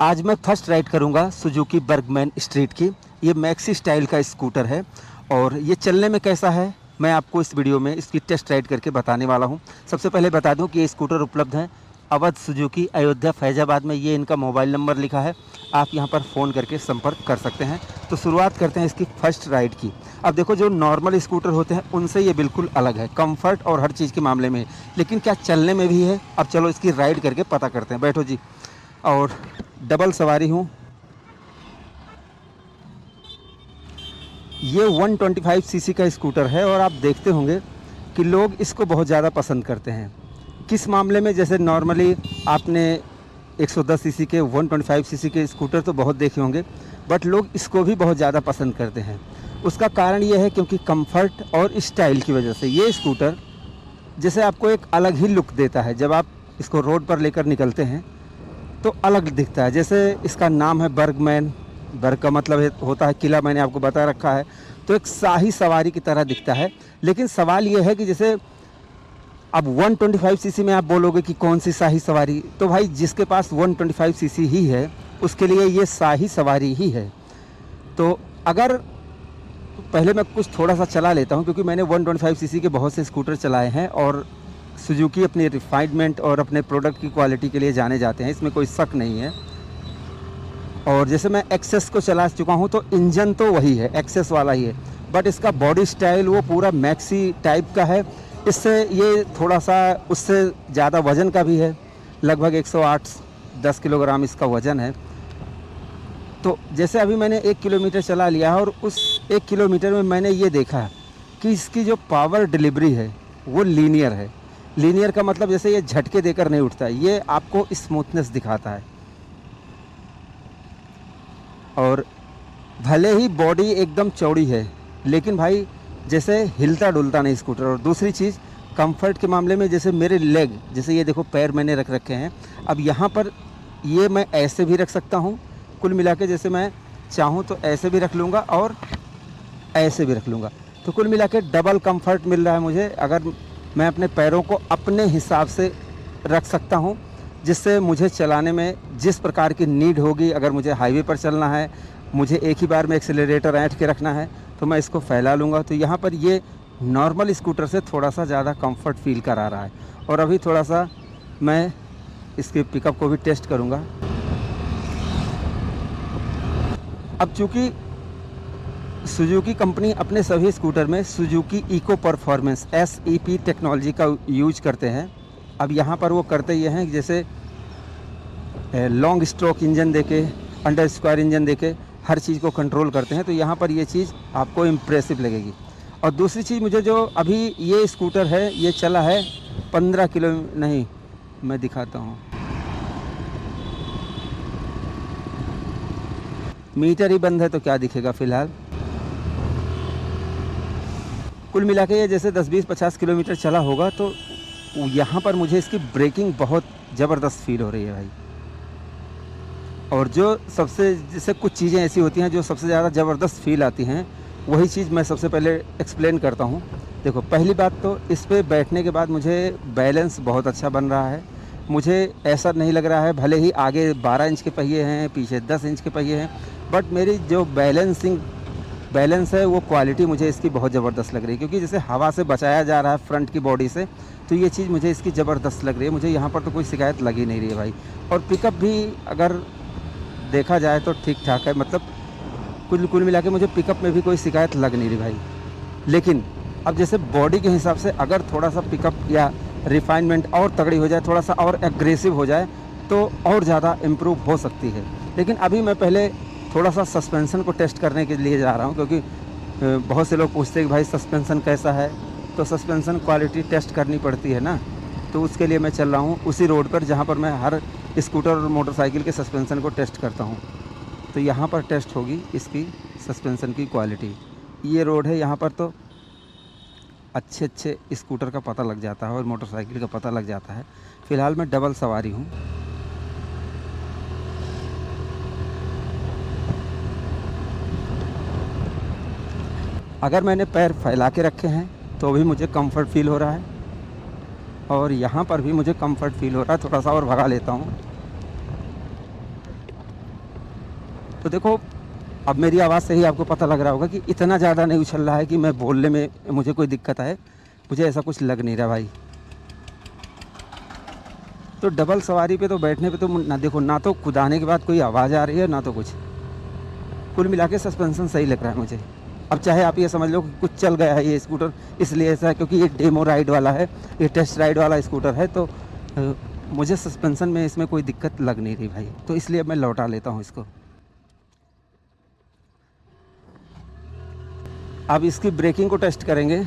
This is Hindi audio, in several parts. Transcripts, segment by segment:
आज मैं फर्स्ट राइड करूंगा सुजुकी बर्गमैन स्ट्रीट की। ये मैक्सी स्टाइल का स्कूटर है और ये चलने में कैसा है मैं आपको इस वीडियो में इसकी टेस्ट राइड करके बताने वाला हूं। सबसे पहले बता दूं कि ये स्कूटर उपलब्ध है अवध सुजुकी अयोध्या फैजाबाद में। ये इनका मोबाइल नंबर लिखा है, आप यहां पर फ़ोन करके संपर्क कर सकते हैं। तो शुरुआत करते हैं इसकी फ़र्स्ट राइड की। अब देखो, जो नॉर्मल स्कूटर होते हैं उनसे ये बिल्कुल अलग है, कंफर्ट और हर चीज़ के मामले में, लेकिन क्या चलने में भी है। अब चलो इसकी राइड करके पता करते हैं। बैठो जी। और डबल सवारी हूँ। ये 125 सीसी का स्कूटर है और आप देखते होंगे कि लोग इसको बहुत ज़्यादा पसंद करते हैं। किस मामले में? जैसे नॉर्मली आपने 110 सीसी के 125 सीसी के स्कूटर तो बहुत देखे होंगे, बट लोग इसको भी बहुत ज़्यादा पसंद करते हैं। उसका कारण ये है क्योंकि कंफर्ट और स्टाइल की वजह से ये स्कूटर जैसे आपको एक अलग ही लुक देता है। जब आप इसको रोड पर लेकर निकलते हैं तो अलग दिखता है। जैसे इसका नाम है बर्गमैन, बर्ग का मतलब होता है किला, मैंने आपको बता रखा है। तो एक शाही सवारी की तरह दिखता है। लेकिन सवाल ये है कि जैसे अब 125 सीसी में आप बोलोगे कि कौन सी शाही सवारी, तो भाई जिसके पास 125 सीसी ही है उसके लिए ये शाही सवारी ही है। तो अगर पहले मैं कुछ थोड़ा सा चला लेता हूँ, क्योंकि मैंने 125 सीसी के बहुत से स्कूटर चलाए हैं और सुजुकी अपनी रिफाइनमेंट और अपने प्रोडक्ट की क्वालिटी के लिए जाने जाते हैं, इसमें कोई शक नहीं है। और जैसे मैं एक्सेस को चला चुका हूँ तो इंजन तो वही है, एक्सेस वाला ही है, बट इसका बॉडी स्टाइल वो पूरा मैक्सी टाइप का है। इससे ये थोड़ा सा उससे ज़्यादा वज़न का भी है, लगभग 108-10 किलोग्राम इसका वज़न है। तो जैसे अभी मैंने 1 किलोमीटर चला लिया और उस 1 किलोमीटर में मैंने ये देखा कि इसकी जो पावर डिलीवरी है वो लीनियर है। लीनियर का मतलब जैसे ये झटके देकर नहीं उठता है, ये आपको स्मूथनेस दिखाता है। और भले ही बॉडी एकदम चौड़ी है, लेकिन भाई जैसे हिलता डुलता नहीं स्कूटर। और दूसरी चीज़ कंफर्ट के मामले में, जैसे मेरे लेग, जैसे ये देखो पैर मैंने रख रखे हैं, अब यहाँ पर ये मैं ऐसे भी रख सकता हूँ। कुल मिला के जैसे मैं चाहूँ तो ऐसे भी रख लूँगा और ऐसे भी रख लूँगा। तो कुल मिला के डबल कंफर्ट मिल रहा है मुझे। अगर मैं अपने पैरों को अपने हिसाब से रख सकता हूँ, जिससे मुझे चलाने में जिस प्रकार की नीड होगी, अगर मुझे हाईवे पर चलना है, मुझे एक ही बार में एक्सेलरेटर ऐंठ के रखना है तो मैं इसको फैला लूँगा। तो यहाँ पर ये नॉर्मल स्कूटर से थोड़ा सा ज़्यादा कंफर्ट फील करा रहा है। और अभी थोड़ा सा मैं इसके पिकअप को भी टेस्ट करूँगा। अब चूँकि सुजुकी कंपनी अपने सभी स्कूटर में Suzuki eco performance SEP technology का यूज करते हैं। अब यहाँ पर वो करते ये हैं कि जैसे लॉन्ग स्ट्रोक इंजन देके, अंडर स्क्वायर इंजन देके हर चीज़ को कंट्रोल करते हैं। तो यहाँ पर ये चीज़ आपको इम्प्रेसिव लगेगी। और दूसरी चीज़, मुझे जो अभी ये स्कूटर है ये चला है 15 किलो, नहीं मैं दिखाता हूँ, मीटर ही बंद है तो क्या दिखेगा फ़िलहाल। कुल मिला के ये जैसे 10-20-50 किलोमीटर चला होगा। तो यहाँ पर मुझे इसकी ब्रेकिंग बहुत ज़बरदस्त फील हो रही है भाई। और जो सबसे, जैसे कुछ चीज़ें ऐसी होती हैं जो सबसे ज़्यादा ज़बरदस्त फील आती हैं, वही चीज़ मैं सबसे पहले एक्सप्लेन करता हूँ। देखो, पहली बात तो इस पे बैठने के बाद मुझे बैलेंस बहुत अच्छा बन रहा है। मुझे ऐसा नहीं लग रहा है, भले ही आगे 12 इंच के पहिए हैं, पीछे 10 इंच के पहिए हैं, बट मेरी जो बैलेंस है वो क्वालिटी मुझे इसकी बहुत ज़बरदस्त लग रही है। क्योंकि जैसे हवा से बचाया जा रहा है फ्रंट की बॉडी से, तो ये चीज़ मुझे इसकी ज़बरदस्त लग रही है। मुझे यहाँ पर तो कोई शिकायत लग ही नहीं रही है भाई। और पिकअप भी अगर देखा जाए तो ठीक ठाक है, मतलब कुल मिला के मुझे पिकअप में भी कोई शिकायत लग नहीं रही भाई। लेकिन अब जैसे बॉडी के हिसाब से अगर थोड़ा सा पिकअप या रिफाइनमेंट और तगड़ी हो जाए, थोड़ा सा और एग्रेसिव हो जाए, तो और ज़्यादा इम्प्रूव हो सकती है। लेकिन अभी मैं पहले थोड़ा सा सस्पेंसन को टेस्ट करने के लिए जा रहा हूँ, क्योंकि बहुत से लोग पूछते हैं कि भाई सस्पेंसन कैसा है, तो सस्पेंसन क्वालिटी टेस्ट करनी पड़ती है ना। तो उसके लिए मैं चल रहा हूँ उसी रोड पर जहाँ पर मैं हर स्कूटर और मोटरसाइकिल के सस्पेंसन को टेस्ट करता हूँ। तो यहाँ पर टेस्ट होगी इसकी सस्पेंसन की क्वालिटी। ये रोड है, यहाँ पर तो अच्छे स्कूटर का पता लग जाता है और मोटरसाइकिल का पता लग जाता है। फ़िलहाल मैं डबल सवारी हूँ। अगर मैंने पैर फैला के रखे हैं तो भी मुझे कंफर्ट फील हो रहा है, और यहाँ पर भी मुझे कंफर्ट फील हो रहा है। थोड़ा सा और भगा लेता हूँ। तो देखो, अब मेरी आवाज़ से ही आपको पता लग रहा होगा कि इतना ज़्यादा नहीं उछल रहा है कि मैं बोलने में मुझे कोई दिक्कत है। मुझे ऐसा कुछ लग नहीं रहा भाई। तो डबल सवारी पे तो बैठने पे तो ना देखो, ना तो कुदाने के बाद कोई आवाज़ आ रही है, ना तो कुछ। कुल मिला के सस्पेंसन सही लग रहा है मुझे। अब चाहे आप ये समझ लो कि कुछ चल गया है ये स्कूटर, इसलिए ऐसा है क्योंकि ये डेमो राइड वाला है, ये टेस्ट राइड वाला स्कूटर है। तो मुझे सस्पेंसन में इसमें कोई दिक्कत लग नहीं रही भाई, तो इसलिए मैं लौटा लेता हूँ इसको। अब इसकी ब्रेकिंग को टेस्ट करेंगे।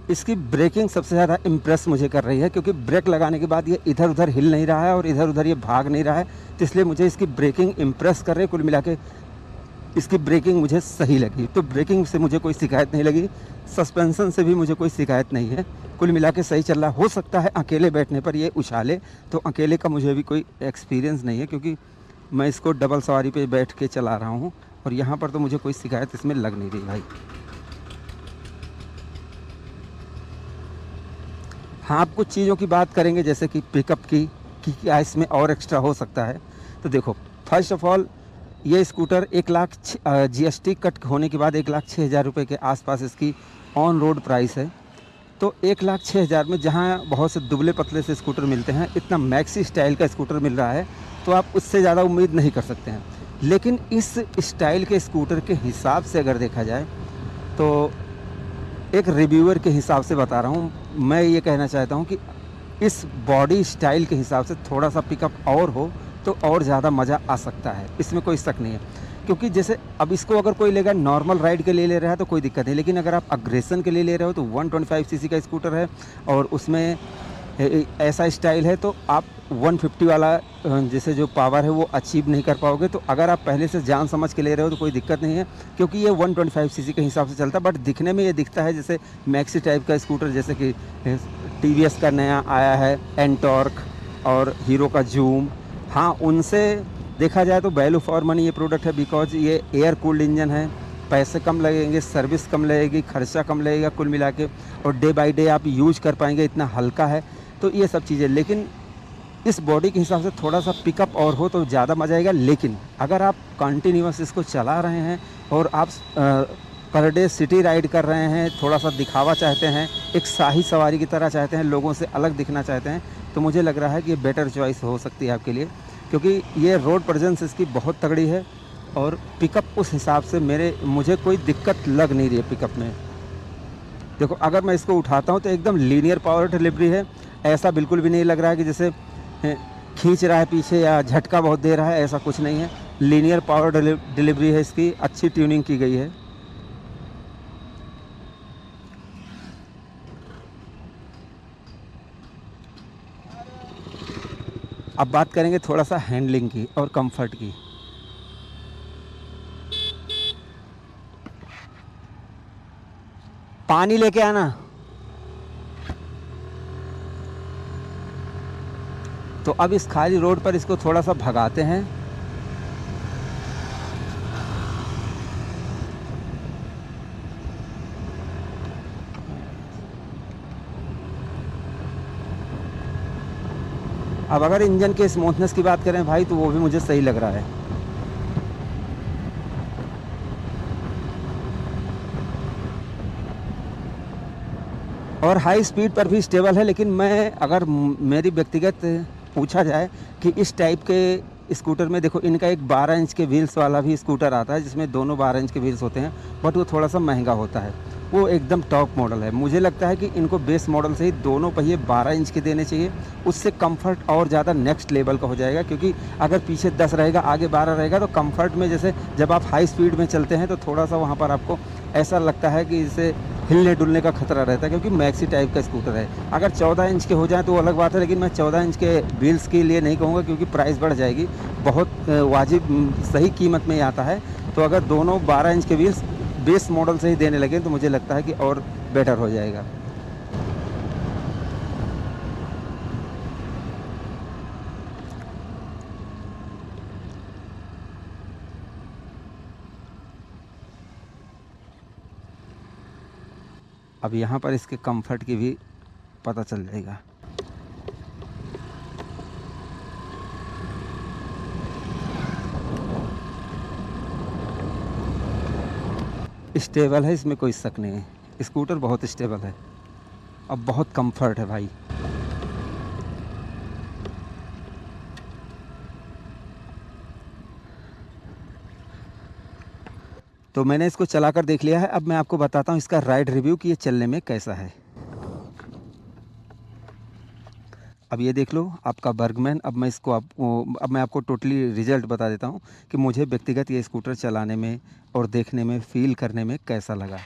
इसकी ब्रेकिंग सबसे ज़्यादा इम्प्रेस मुझे कर रही है, क्योंकि ब्रेक लगाने के बाद ये इधर उधर हिल नहीं रहा है और इधर उधर ये भाग नहीं रहा है। तो इसलिए मुझे इसकी ब्रेकिंग इम्प्रेस कर रही है। कुल मिला के इसकी ब्रेकिंग मुझे सही लगी। तो ब्रेकिंग से मुझे कोई शिकायत नहीं लगी, सस्पेंसन से भी मुझे कोई शिकायत नहीं है। कुल मिला के सही चल रहा। हो सकता है अकेले बैठने पर ये उछाले, तो अकेले का मुझे भी कोई एक्सपीरियंस नहीं है, क्योंकि मैं इसको डबल सवारी पे बैठ के चला रहा हूँ। और यहाँ पर तो मुझे कोई शिकायत इसमें लग नहीं रही भाई। हाँ, आप कुछ चीज़ों की बात करेंगे जैसे कि पिकअप की, कि क्या इसमें और एक्स्ट्रा हो सकता है। तो देखो, फर्स्ट ऑफ ऑल ये स्कूटर 1,00,000 जीएसटी कट होने के बाद 1,06,000 रुपये के आसपास इसकी ऑन रोड प्राइस है। तो 1,06,000 में जहाँ बहुत से दुबले पतले से स्कूटर मिलते हैं, इतना मैक्सी स्टाइल का स्कूटर मिल रहा है, तो आप उससे ज़्यादा उम्मीद नहीं कर सकते हैं। लेकिन इस स्टाइल के स्कूटर के हिसाब से अगर देखा जाए, तो एक रिव्यूअर के हिसाब से बता रहा हूँ, मैं ये कहना चाहता हूँ कि इस बॉडी स्टाइल के हिसाब से थोड़ा सा पिकअप और हो तो और ज़्यादा मज़ा आ सकता है, इसमें कोई शक नहीं है। क्योंकि जैसे अब इसको अगर कोई लेगा नॉर्मल राइड के लिए ले रहा है तो कोई दिक्कत नहीं, लेकिन अगर आप अग्रेसन के लिए ले रहे हो तो 125 सीसी का स्कूटर है और उसमें ऐसा स्टाइल है, तो आप 150 वाला जैसे जो पावर है वो अचीव नहीं कर पाओगे। तो अगर आप पहले से जान समझ के ले रहे हो तो कोई दिक्कत नहीं है, क्योंकि ये 125 सीसी के हिसाब से चलता है। बट दिखने में ये दिखता है जैसे मैक्सी टाइप का स्कूटर, जैसे कि टीवीएस का नया आया है एंटॉर्क और हीरो का जूम। हाँ, उनसे देखा जाए तो वैल्यू फॉर मनी ये प्रोडक्ट है, बिकॉज ये एयर कूल्ड इंजन है, पैसे कम लगेंगे, सर्विस कम लगेगी, खर्चा कम लगेगा कुल मिला के, और डे बाई डे आप यूज कर पाएंगे, इतना हल्का है। तो ये सब चीज़ें, लेकिन इस बॉडी के हिसाब से थोड़ा सा पिकअप और हो तो ज़्यादा मजा आएगा। लेकिन अगर आप कंटिन्यूअस इसको चला रहे हैं और आप पर डे सिटी राइड कर रहे हैं, थोड़ा सा दिखावा चाहते हैं, एक शाही सवारी की तरह चाहते हैं, लोगों से अलग दिखना चाहते हैं, तो मुझे लग रहा है कि ये बेटर चॉइस हो सकती है आपके लिए, क्योंकि ये रोड प्रेजेंस इसकी बहुत तगड़ी है और पिकअप उस हिसाब से मुझे कोई दिक्कत लग नहीं रही है पिकअप में। देखो, अगर मैं इसको उठाता हूँ तो एकदम लीनियर पावर डिलीवरी है, ऐसा बिल्कुल भी नहीं लग रहा है कि जैसे खींच रहा है पीछे या झटका बहुत दे रहा है, ऐसा कुछ नहीं है। लीनियर पावर डिलीवरी है इसकी, अच्छी ट्यूनिंग की गई है। अब बात करेंगे थोड़ा सा हैंडलिंग की और कंफर्ट की। पानी लेके आना। तो अब इस खाली रोड पर इसको थोड़ा सा भगाते हैं। अब अगर इंजन के स्मूथनेस की बात करें भाई, तो वो भी मुझे सही लग रहा है। और हाई स्पीड पर भी स्टेबल है। लेकिन मैं अगर मेरी व्यक्तिगत पूछा जाए कि इस टाइप के स्कूटर में, देखो इनका एक 12 इंच के व्हील्स वाला भी स्कूटर आता है, जिसमें दोनों 12 इंच के व्हील्स होते हैं, बट वो थोड़ा सा महंगा होता है, वो एकदम टॉप मॉडल है। मुझे लगता है कि इनको बेस मॉडल से ही दोनों पहिए 12 इंच के देने चाहिए, उससे कंफर्ट और ज़्यादा नेक्स्ट लेवल का हो जाएगा। क्योंकि अगर पीछे 10 रहेगा, आगे 12 रहेगा, तो कंफर्ट में जैसे जब आप हाई स्पीड में चलते हैं तो थोड़ा सा वहाँ पर आपको ऐसा लगता है कि इसे हिलने डुलने का खतरा रहता है, क्योंकि मैक्सी टाइप का स्कूटर है। अगर 14 इंच के हो जाए तो अलग बात है, लेकिन मैं 14 इंच के व्हील्स के लिए नहीं कहूँगा, क्योंकि प्राइस बढ़ जाएगी। बहुत वाजिब सही कीमत में ही आता है। तो अगर दोनों 12 इंच के व्हील्स बेस मॉडल से ही देने लगे तो मुझे लगता है कि और बेटर हो जाएगा। अब यहाँ पर इसके कंफर्ट की भी पता चल जाएगा। स्टेबल है, इसमें कोई शक नहीं है। स्कूटर बहुत स्टेबल है और बहुत कंफर्ट है भाई। तो मैंने इसको चलाकर देख लिया है। अब मैं आपको बताता हूँ इसका राइड रिव्यू कि ये चलने में कैसा है। अब ये देख लो आपका बर्गमैन। अब मैं आपको टोटली रिज़ल्ट बता देता हूँ कि मुझे व्यक्तिगत ये स्कूटर चलाने में और देखने में, फ़ील करने में कैसा लगा।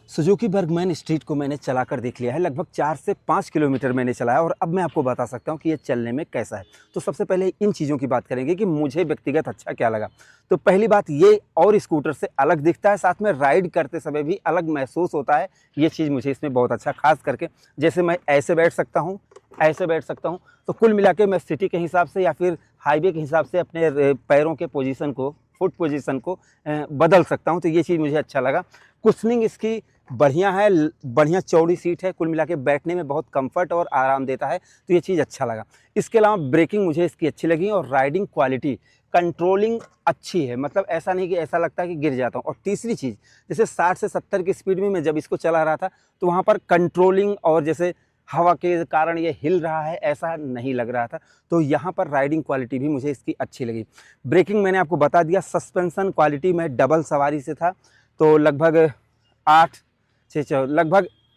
सुजुकी बर्गमैन स्ट्रीट को मैंने चलाकर देख लिया है। लगभग 4 से 5 किलोमीटर मैंने चलाया और अब मैं आपको बता सकता हूँ कि ये चलने में कैसा है। तो सबसे पहले इन चीज़ों की बात करेंगे कि मुझे व्यक्तिगत अच्छा क्या लगा। तो पहली बात, ये और स्कूटर से अलग दिखता है, साथ में राइड करते समय भी अलग महसूस होता है। ये चीज़ मुझे इसमें बहुत अच्छा, खास करके जैसे मैं ऐसे बैठ सकता हूँ, ऐसे बैठ सकता हूँ। तो कुल मिला के मैं सिटी के हिसाब से या फिर हाईवे के हिसाब से अपने पैरों के पोजीशन को, फुट पोजीशन को बदल सकता हूँ। तो ये चीज़ मुझे अच्छा लगा। कुशनिंग इसकी बढ़िया है, बढ़िया चौड़ी सीट है, कुल मिला के बैठने में बहुत कंफर्ट और आराम देता है। तो ये चीज़ अच्छा लगा। इसके अलावा ब्रेकिंग मुझे इसकी अच्छी लगी और राइडिंग क्वालिटी, कंट्रोलिंग अच्छी है। मतलब ऐसा नहीं कि ऐसा लगता है कि गिर जाता हूँ। और तीसरी चीज़, जैसे 60 से 70 की स्पीड में मैं जब इसको चला रहा था तो वहाँ पर कंट्रोलिंग और जैसे हवा के कारण ये हिल रहा है ऐसा नहीं लग रहा था। तो यहाँ पर राइडिंग क्वालिटी भी मुझे इसकी अच्छी लगी। ब्रेकिंग मैंने आपको बता दिया। सस्पेंशन क्वालिटी, मैं डबल सवारी से था तो लगभग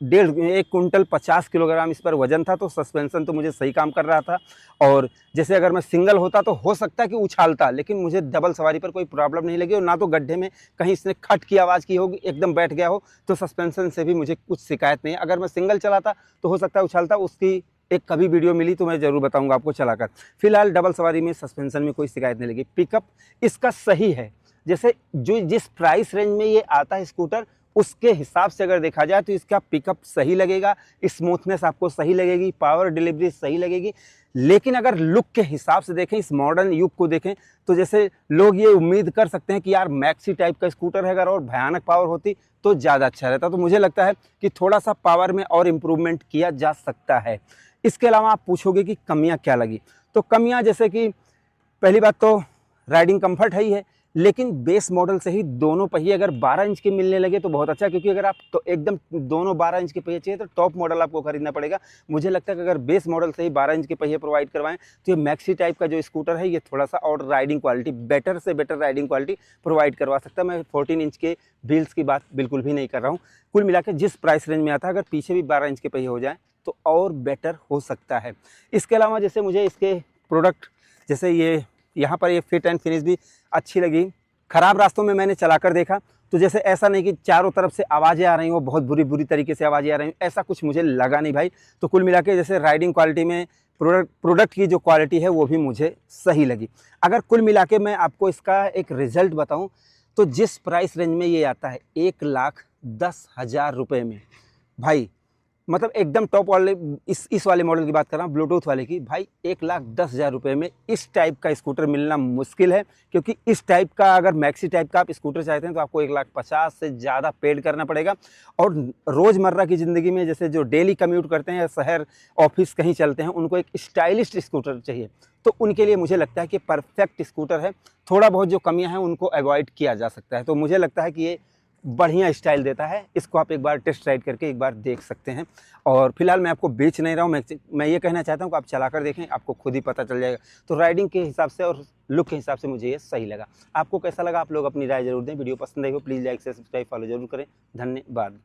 1 कुंटल 50 किलोग्राम इस पर वजन था। तो सस्पेंशन तो मुझे सही काम कर रहा था। और जैसे अगर मैं सिंगल होता तो हो सकता है कि उछालता, लेकिन मुझे डबल सवारी पर कोई प्रॉब्लम नहीं लगी और ना तो गड्ढे में कहीं इसने खट की आवाज़ की होगी, एकदम बैठ गया हो। तो सस्पेंशन से भी मुझे कुछ शिकायत नहीं है। अगर मैं सिंगल चलाता तो हो सकता है उछालता, उसकी एक कभी वीडियो मिली तो मैं ज़रूर बताऊँगा आपको चलाकर। फिलहाल डबल सवारी में सस्पेंशन में कोई शिकायत नहीं लगी। पिकअप इसका सही है। जैसे जो जिस प्राइस रेंज में ये आता है स्कूटर, उसके हिसाब से अगर देखा जाए तो इसका पिकअप सही लगेगा, स्मूथनेस आपको सही लगेगी, पावर डिलीवरी सही लगेगी। लेकिन अगर लुक के हिसाब से देखें, इस मॉडर्न युग को देखें, तो जैसे लोग ये उम्मीद कर सकते हैं कि यार मैक्सी टाइप का स्कूटर है, अगर और भयानक पावर होती तो ज़्यादा अच्छा रहता। तो मुझे लगता है कि थोड़ा सा पावर में और इम्प्रूवमेंट किया जा सकता है। इसके अलावा आप पूछोगे कि कमियाँ क्या लगी, तो कमियाँ जैसे कि पहली बात तो राइडिंग कंफर्ट है ही है, लेकिन बेस मॉडल से ही दोनों पहिए अगर 12 इंच के मिलने लगे तो बहुत अच्छा। क्योंकि अगर आप तो एकदम दोनों 12 इंच के पहिए चाहिए तो टॉप मॉडल आपको खरीदना पड़ेगा। मुझे लगता है कि अगर बेस मॉडल से ही 12 इंच के पहिए प्रोवाइड करवाएं तो ये मैक्सी टाइप का जो स्कूटर है ये थोड़ा सा और राइडिंग क्वालिटी, बेटर से बेटर राइडिंग क्वालिटी प्रोवाइड करवा सकता है। मैं 14 इंच के व्हील्स की बात बिल्कुल भी नहीं कर रहा हूँ। कुल मिला के जिस प्राइस रेंज में आता है, अगर पीछे भी 12 इंच के पहिए हो जाए तो और बेटर हो सकता है। इसके अलावा जैसे मुझे इसके प्रोडक्ट, जैसे ये यहाँ पर ये फिट एंड फिनिश भी अच्छी लगी। ख़राब रास्तों में मैंने चलाकर देखा तो जैसे ऐसा नहीं कि चारों तरफ से आवाज़ें आ रही हो, बहुत बुरी तरीके से आवाज़ें आ रही हो, ऐसा कुछ मुझे लगा नहीं भाई। तो कुल मिला के जैसे राइडिंग क्वालिटी में प्रोडक्ट की जो क्वालिटी है वो भी मुझे सही लगी। अगर कुल मिला के मैं आपको इसका एक रिज़ल्ट बताऊं तो जिस प्राइस रेंज में ये आता है 1,10,000 रुपये में भाई, मतलब एकदम टॉप वाले इस वाले मॉडल की बात कर रहा हूँ, ब्लूटूथ वाले की, भाई 1,10,000 रुपये में इस टाइप का स्कूटर मिलना मुश्किल है। क्योंकि इस टाइप का अगर मैक्सी टाइप का आप स्कूटर चाहते हैं तो आपको 1,50,000 से ज़्यादा पेड करना पड़ेगा। और रोज़मर्रा की ज़िंदगी में जैसे जो डेली कम्यूट करते हैं या शहर ऑफिस कहीं चलते हैं, उनको एक स्टाइलिश स्कूटर चाहिए। तो उनके लिए मुझे लगता है कि परफेक्ट स्कूटर है। थोड़ा बहुत जो कमियाँ हैं उनको अवॉइड किया जा सकता है। तो मुझे लगता है कि ये बढ़िया स्टाइल देता है। इसको आप एक बार टेस्ट राइड करके एक बार देख सकते हैं। और फिलहाल मैं आपको बेच नहीं रहा हूँ, मैं ये कहना चाहता हूँ कि आप चलाकर देखें, आपको खुद ही पता चल जाएगा। तो राइडिंग के हिसाब से और लुक के हिसाब से मुझे ये सही लगा। आपको कैसा लगा आप लोग अपनी राय जरूर दें। वीडियो पसंद आई हो प्लीज़ लाइक से सब्सक्राइब फॉलो जरूर करें। धन्यवाद।